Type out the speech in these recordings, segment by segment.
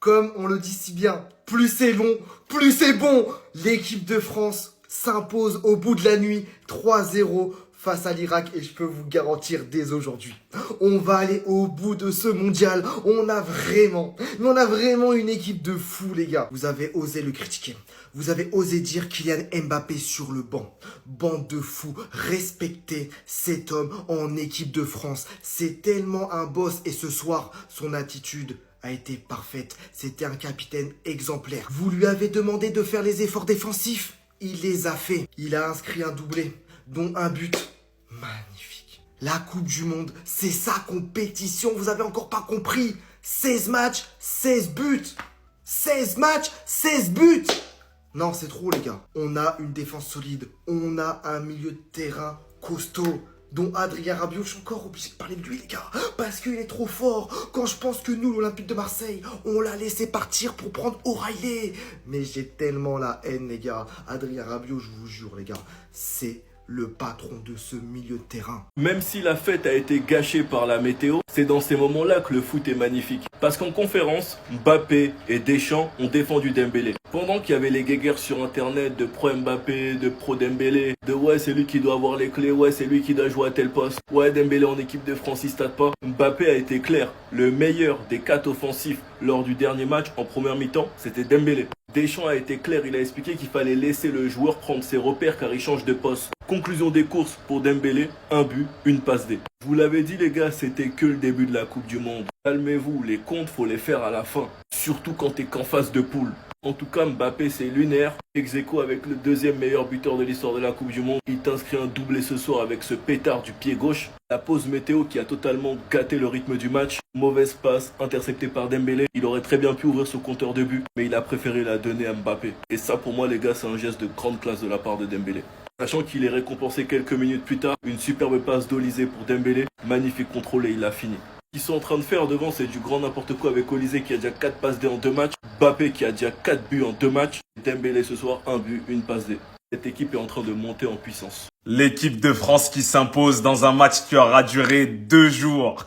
Comme on le dit si bien, plus c'est long, plus c'est bon. L'équipe de France s'impose au bout de la nuit 3-0 face à l'Irak et je peux vous garantir dès aujourd'hui, on va aller au bout de ce mondial. On a vraiment une équipe de fous les gars. Vous avez osé le critiquer. Vous avez osé dire Kylian Mbappé sur le banc. Bande de fous, respectez cet homme en équipe de France. C'est tellement un boss et ce soir, son attitude a été parfaite. C'était un capitaine exemplaire. Vous lui avez demandé de faire les efforts défensifs. Il les a fait. Il a inscrit un doublé, dont un but. Magnifique. La Coupe du Monde, c'est sa compétition. Vous avez encore pas compris. 16 matchs, 16 buts. 16 matchs, 16 buts. Non, c'est trop les gars. On a une défense solide. On a un milieu de terrain costaud. Dont Adrien Rabiot, je suis encore obligé de parler de lui les gars, parce qu'il est trop fort. Quand je pense que nous, l'Olympique de Marseille, on l'a laissé partir pour prendre O'Reilly. Mais j'ai tellement la haine les gars. Adrien Rabiot, je vous jure les gars, c'est le patron de ce milieu de terrain. Même si la fête a été gâchée par la météo, c'est dans ces moments-là que le foot est magnifique. Parce qu'en conférence, Mbappé et Deschamps ont défendu Dembélé. Pendant qu'il y avait les guéguerres sur internet de pro Mbappé, de pro Dembélé, de ouais c'est lui qui doit avoir les clés, ouais c'est lui qui doit jouer à tel poste, ouais Dembélé en équipe de France il stade pas, Mbappé a été clair, le meilleur des 4 offensifs lors du dernier match en première mi-temps, c'était Dembélé. Deschamps a été clair, il a expliqué qu'il fallait laisser le joueur prendre ses repères car il change de poste. Conclusion des courses pour Dembélé, un but, une passe D. Je vous l'avais dit les gars, c'était que le début de la Coupe du Monde. Calmez-vous, les comptes faut les faire à la fin, surtout quand t'es qu'en phase de poule. En tout cas, Mbappé, c'est lunaire. Ex-aequo avec le deuxième meilleur buteur de l'histoire de la Coupe du Monde. Il t'inscrit un doublé ce soir avec ce pétard du pied gauche. La pause météo qui a totalement gâté le rythme du match. Mauvaise passe, interceptée par Dembélé. Il aurait très bien pu ouvrir son compteur de but, mais il a préféré la donner à Mbappé. Et ça, pour moi, les gars, c'est un geste de grande classe de la part de Dembélé. Sachant qu'il est récompensé quelques minutes plus tard, une superbe passe d'Olysée pour Dembélé. Magnifique contrôle et il a fini. Ce qu'ils sont en train de faire devant, c'est du grand n'importe quoi avec Olysée qui a déjà 4 passes D en 2 matchs. Mbappé qui a déjà 4 buts en 2 matchs. Dembélé ce soir, 1 but, 1 passe D. Cette équipe est en train de monter en puissance. L'équipe de France qui s'impose dans un match qui aura duré 2 jours.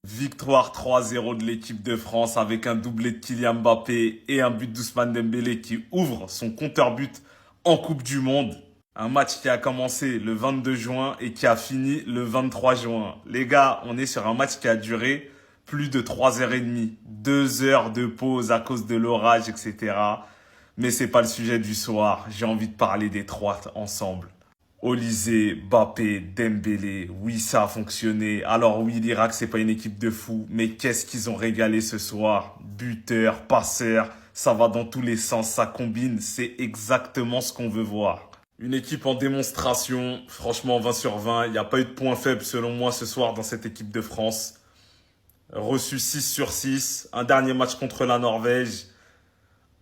Victoire 3-0 de l'équipe de France avec un doublé de Kylian Mbappé et un but d'Ousmane Dembélé qui ouvre son compteur but en Coupe du Monde. Un match qui a commencé le 22 juin et qui a fini le 23 juin. Les gars, on est sur un match qui a duré plus de 3h30. 2 heures de pause à cause de l'orage, etc. Mais c'est pas le sujet du soir. J'ai envie de parler des 3 ensemble. Olysée, Mbappé, Dembélé. Oui, ça a fonctionné. Alors oui, l'Irak, c'est pas une équipe de fous. Mais qu'est-ce qu'ils ont régalé ce soir? Buteur, passeur. Ça va dans tous les sens, ça combine. C'est exactement ce qu'on veut voir. Une équipe en démonstration, franchement 20 sur 20. Il n'y a pas eu de point faible selon moi ce soir dans cette équipe de France. Reçu 6 sur 6. Un dernier match contre la Norvège.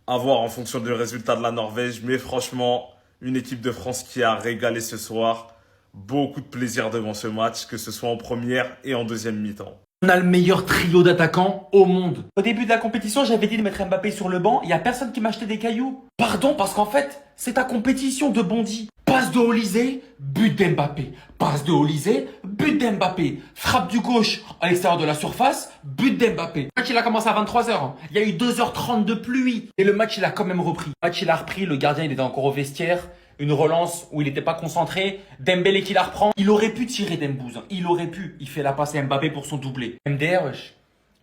À voir en fonction du résultat de la Norvège. Mais franchement, une équipe de France qui a régalé ce soir. Beaucoup de plaisir devant ce match, que ce soit en première et en deuxième mi-temps. On a le meilleur trio d'attaquants au monde. Au début de la compétition, j'avais dit de mettre Mbappé sur le banc. Il y a personne qui m'a acheté des cailloux. Pardon, parce qu'en fait, c'est ta compétition de Bondy. Passe de Olysée, but d'Mbappé. Passe de Olysée, but d'Mbappé. Frappe du gauche à l'extérieur de la surface, but d'Mbappé. Le match, il a commencé à 23h. Il y a eu 2h30 de pluie. Et le match, il a quand même repris. Le match, il a repris. Le gardien, il était encore au vestiaire. Une relance où il n'était pas concentré. Dembélé qui la reprend. Il aurait pu tirer Dembouz. Il aurait pu. Il fait la passe à Mbappé pour son doublé. MDR, wesh.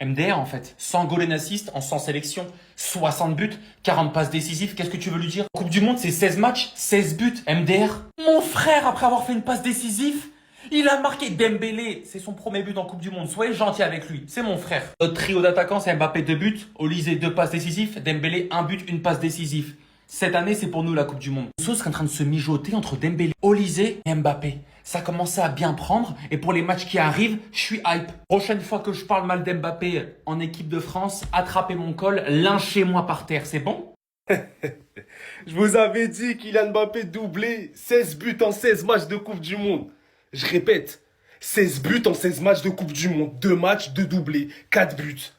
MDR en fait. 100 goal and assist en 100 sélections. 60 buts. 40 passes décisives. Qu'est-ce que tu veux lui dire? Coupe du Monde, c'est 16 matchs. 16 buts. MDR. Mon frère, après avoir fait une passe décisive, il a marqué Dembélé. C'est son premier but en Coupe du Monde. Soyez gentil avec lui. C'est mon frère. Notre trio d'attaquants, c'est Mbappé 2 buts. Olysée 2 passes décisives. Dembélé 1 but, 1 passe décisive. Cette année, c'est pour nous la Coupe du Monde. La sauce est en train de se mijoter entre Dembélé, Olysée et Mbappé. Ça a commencé à bien prendre et pour les matchs qui arrivent, je suis hype. Prochaine fois que je parle mal d'Mbappé en équipe de France, attrapez mon col, lynchez-moi par terre, c'est bon? Je vous avais dit Kylian Mbappé doublé, 16 buts en 16 matchs de Coupe du Monde. Je répète, 16 buts en 16 matchs de Coupe du Monde. 2 matchs, 2 doublés, 4 buts.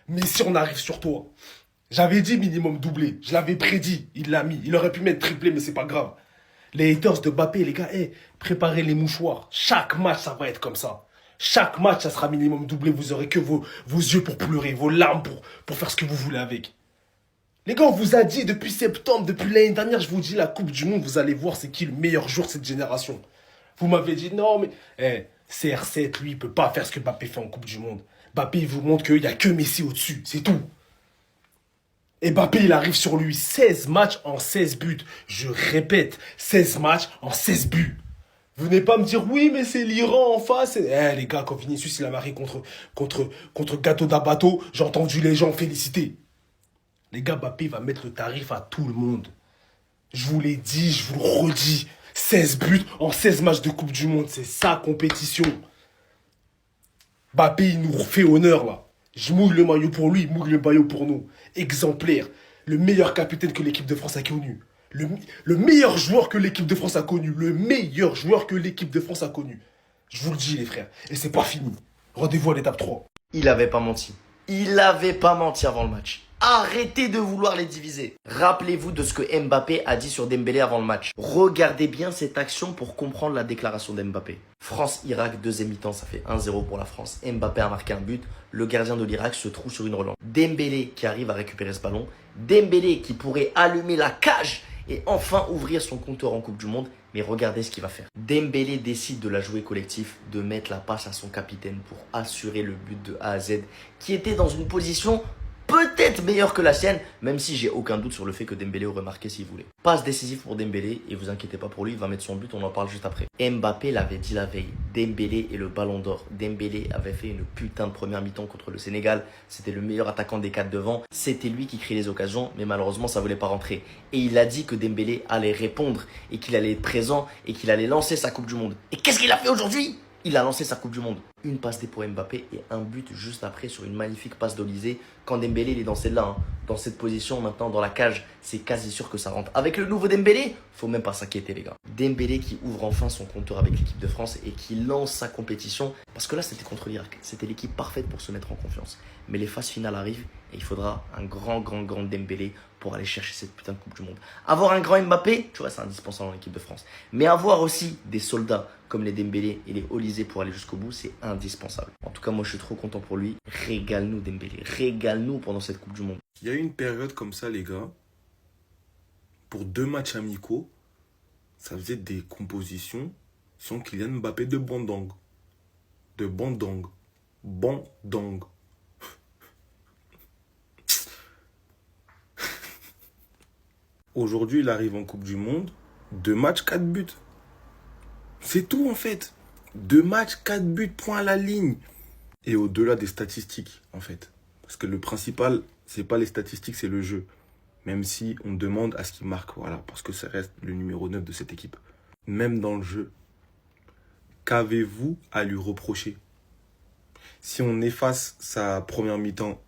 Mais si on arrive sur toi, j'avais dit minimum doublé, je l'avais prédit, il l'a mis. Il aurait pu mettre triplé, mais c'est pas grave. Les haters de Mbappé, les gars, préparez les mouchoirs. Chaque match, ça va être comme ça. Chaque match, ça sera minimum doublé. Vous aurez que vos yeux pour pleurer, vos larmes pour faire ce que vous voulez avec. Les gars, on vous a dit depuis septembre, depuis l'année dernière, je vous dis la Coupe du Monde, vous allez voir c'est qui le meilleur joueur de cette génération. Vous m'avez dit non, mais CR7, lui, il peut pas faire ce que Mbappé fait en Coupe du Monde. Mbappé, il vous montre qu'il n'y a que Messi au-dessus, c'est tout. Et Mbappé, il arrive sur lui 16 matchs en 16 buts. Je répète, 16 matchs en 16 buts. Venez pas me dire, oui, mais c'est l'Iran en face. Les gars, quand Vinicius, il a marqué contre Gâteau d'Abato, j'ai entendu les gens féliciter. Les gars, Mbappé va mettre le tarif à tout le monde. Je vous l'ai dit, je vous le redis. 16 buts en 16 matchs de Coupe du Monde, c'est sa compétition. Mbappé, il nous fait honneur, là. Je mouille le maillot pour lui, il mouille le maillot pour nous. Exemplaire. Le meilleur capitaine que l'équipe de France a connu. Le meilleur joueur que l'équipe de France a connu. Le meilleur joueur que l'équipe de France a connu. Je vous le dis, les frères. Et c'est pas fini. Rendez-vous à l'étape 3. Il avait pas menti. Il avait pas menti avant le match. Arrêtez de vouloir les diviser. Rappelez-vous de ce que Mbappé a dit sur Dembélé avant le match. Regardez bien cette action pour comprendre la déclaration d'Mbappé. France-Irak, deuxième mi-temps, ça fait 1-0 pour la France. Mbappé a marqué un but. Le gardien de l'Irak se trouve sur une relance. Dembélé qui arrive à récupérer ce ballon. Dembélé qui pourrait allumer la cage et enfin ouvrir son compteur en Coupe du Monde. Mais regardez ce qu'il va faire. Dembélé décide de la jouer collectif, de mettre la passe à son capitaine pour assurer le but de A à Z, qui était dans une position peut-être meilleure que la sienne, même si j'ai aucun doute sur le fait que Dembélé aurait marqué s'il voulait. Passe décisive pour Dembélé, et vous inquiétez pas pour lui, il va mettre son but, on en parle juste après. Mbappé l'avait dit la veille, Dembélé est le ballon d'or. Dembélé avait fait une putain de première mi-temps contre le Sénégal, c'était le meilleur attaquant des 4 devant, c'était lui qui créait les occasions, mais malheureusement ça voulait pas rentrer. Et il a dit que Dembélé allait répondre, et qu'il allait être présent, et qu'il allait lancer sa Coupe du Monde. Et qu'est-ce qu'il a fait aujourd'hui ? Il a lancé sa Coupe du Monde. Une passe D pour Mbappé et un but juste après sur une magnifique passe d'Olysée. Quand Dembélé il est dans celle-là, dans cette position maintenant dans la cage, c'est quasi sûr que ça rentre. Avec le nouveau Dembélé, faut même pas s'inquiéter les gars. Dembélé qui ouvre enfin son compteur avec l'équipe de France et qui lance sa compétition. Parce que là c'était contre l'Irak, c'était l'équipe parfaite pour se mettre en confiance. Mais les phases finales arrivent et il faudra un grand Dembélé pour aller chercher cette putain de Coupe du Monde. Avoir un grand Mbappé, tu vois, c'est indispensable dans l'équipe de France. Mais avoir aussi des soldats comme les Dembélé et les Olysée pour aller jusqu'au bout, c'est indispensable. En tout cas, moi, je suis trop content pour lui. Régale-nous, Dembélé. Régale-nous pendant cette Coupe du Monde. Il y a eu une période comme ça, les gars. Pour 2 matchs amicaux, ça faisait des compositions sans Kylian Mbappé de Bandang. De Bandang. Bandang. Aujourd'hui, il arrive en Coupe du Monde. 2 matchs, 4 buts. C'est tout en fait. 2 matchs, 4 buts, point à la ligne. Et au-delà des statistiques, en fait. Parce que le principal, c'est pas les statistiques, c'est le jeu. Même si on demande à ce qu'il marque, voilà. Parce que ça reste le numéro 9 de cette équipe. Même dans le jeu. Qu'avez-vous à lui reprocher? Si on efface sa première mi-temps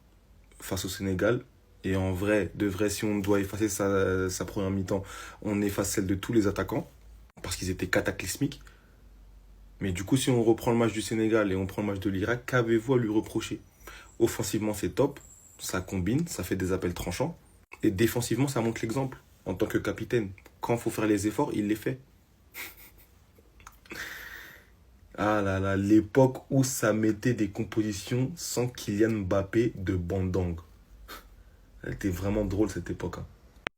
face au Sénégal, et en vrai, de vrai, si on doit effacer sa première mi-temps, on efface celle de tous les attaquants, parce qu'ils étaient cataclysmiques. Mais du coup, si on reprend le match du Sénégal et on prend le match de l'Irak, qu'avez-vous à lui reprocher? Offensivement, c'est top, ça combine, ça fait des appels tranchants. Et défensivement, ça montre l'exemple. En tant que capitaine, quand il faut faire les efforts, il les fait. Ah là là, l'époque où ça mettait des compositions sans Kylian Mbappé de Bandang. Elle était vraiment drôle cette époque.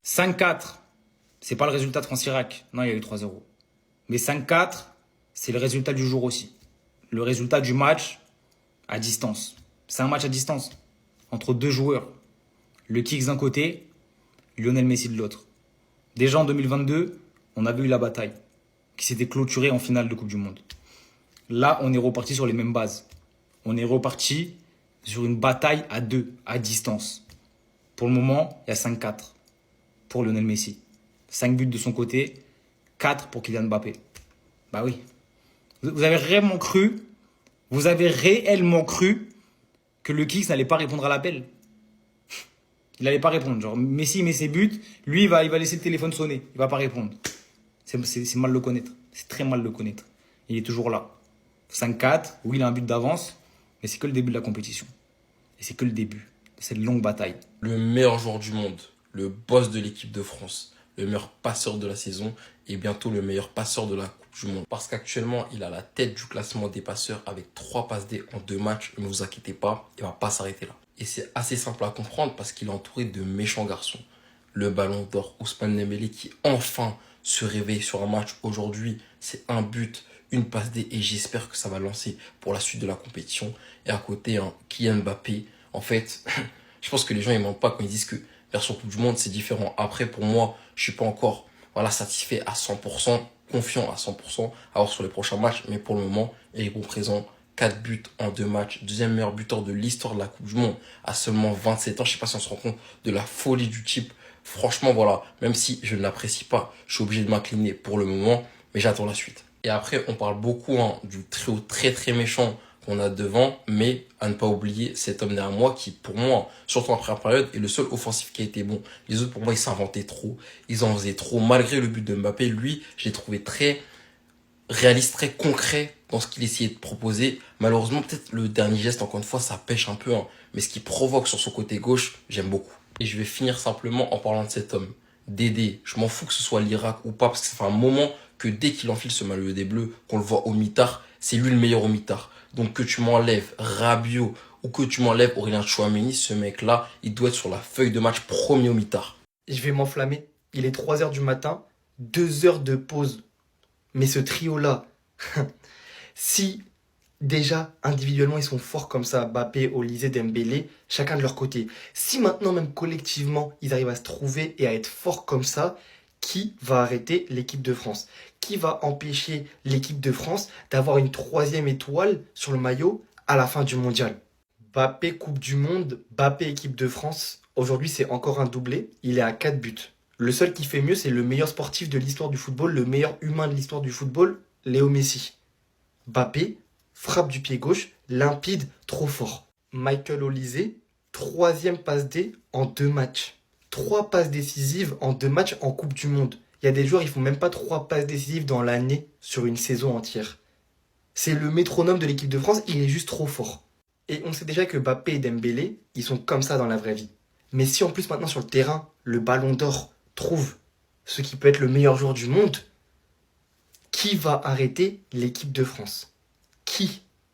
5-4, c'est pas le résultat de France-Irak. Non, il y a eu 3-0. Mais 5-4, c'est le résultat du jour aussi. Le résultat du match à distance. C'est un match à distance entre 2 joueurs. Le Kicks d'un côté, Lionel Messi de l'autre. Déjà en 2022, on avait eu la bataille qui s'était clôturée en finale de Coupe du Monde. Là, on est reparti sur les mêmes bases. On est reparti sur une bataille à 2, à distance. Pour le moment, il y a 5-4 pour Lionel Messi. 5 buts de son côté, 4 pour Kylian Mbappé. Bah oui. Vous avez réellement cru que le Kicks n'allait pas répondre à l'appel. Il n'allait pas répondre. Genre, Messi met ses buts, lui, il va laisser le téléphone sonner. Il va pas répondre. C'est mal le connaître. C'est très mal le connaître. Il est toujours là. 5-4, oui, il a un but d'avance, mais c'est que le début de la compétition. Et c'est que le début de cette longue bataille. Le meilleur joueur du monde, le boss de l'équipe de France, le meilleur passeur de la saison et bientôt le meilleur passeur de la Coupe du Monde. Parce qu'actuellement, il a la tête du classement des passeurs avec 3 passes D en 2 matchs. Ne vous inquiétez pas, il va pas s'arrêter là. Et c'est assez simple à comprendre parce qu'il est entouré de méchants garçons. Le Ballon d'Or, Ousmane Dembélé, qui enfin se réveille sur un match aujourd'hui. C'est un but, une passe D, et j'espère que ça va lancer pour la suite de la compétition. Et à côté, Kylian Mbappé. En fait, je pense que les gens ils mentent pas quand ils disent que version Coupe du Monde c'est différent. Après, pour moi, je suis pas encore satisfait à 100%, confiant à 100% à voir sur les prochains matchs. Mais pour le moment, il est bon présent. 4 buts en 2 matchs. Deuxième meilleur buteur de l'histoire de la Coupe du Monde à seulement 27 ans. Je sais pas si on se rend compte de la folie du type. Franchement, voilà, même si je ne l'apprécie pas, je suis obligé de m'incliner pour le moment, mais j'attends la suite. Et après, on parle beaucoup du trio très très méchant qu'on a devant, mais à ne pas oublier cet homme derrière moi qui, pour moi, surtout après la période, est le seul offensif qui a été bon. Les autres, pour moi, ils s'inventaient trop, ils en faisaient trop. Malgré le but de Mbappé, lui, je l'ai trouvé très réaliste, très concret dans ce qu'il essayait de proposer. Malheureusement, peut-être le dernier geste, encore une fois, ça pêche un peu, mais ce qu'il provoque sur son côté gauche, j'aime beaucoup. Et je vais finir simplement en parlant de cet homme, Dédé. Je m'en fous que ce soit l'Irak ou pas, parce que ça fait un moment que dès qu'il enfile ce maillot des Bleus, qu'on le voit au mitard, c'est lui le meilleur au mitard. Donc que tu m'enlèves Rabiot ou que tu m'enlèves Aurélien Tchouameni, ce mec-là, il doit être sur la feuille de match premier au mitard. Je vais m'enflammer. Il est 3 heures du matin, 2 heures de pause. Mais ce trio-là, si déjà individuellement ils sont forts comme ça, Mbappé, Olise, Dembélé, chacun de leur côté. Si maintenant même collectivement ils arrivent à se trouver et à être forts comme ça, qui va arrêter l'équipe de France? Qui va empêcher l'équipe de France d'avoir une 3e étoile sur le maillot à la fin du mondial? Mbappé Coupe du Monde, Mbappé équipe de France. Aujourd'hui c'est encore un doublé, il est à 4 buts. Le seul qui fait mieux c'est le meilleur sportif de l'histoire du football, le meilleur humain de l'histoire du football, Léo Messi. Mbappé, frappe du pied gauche, limpide, trop fort. Michael Olise, 3e passe D en 2 matchs. 3 passes décisives en 2 matchs en Coupe du Monde. Il y a des joueurs, ils font même pas 3 passes décisives dans l'année sur une saison entière. C'est le métronome de l'équipe de France, il est juste trop fort. Et on sait déjà que Mbappé et Dembélé, ils sont comme ça dans la vraie vie. Mais si en plus maintenant sur le terrain, le Ballon d'Or trouve ce qui peut être le meilleur joueur du monde, qui va arrêter l'équipe de France? Qui?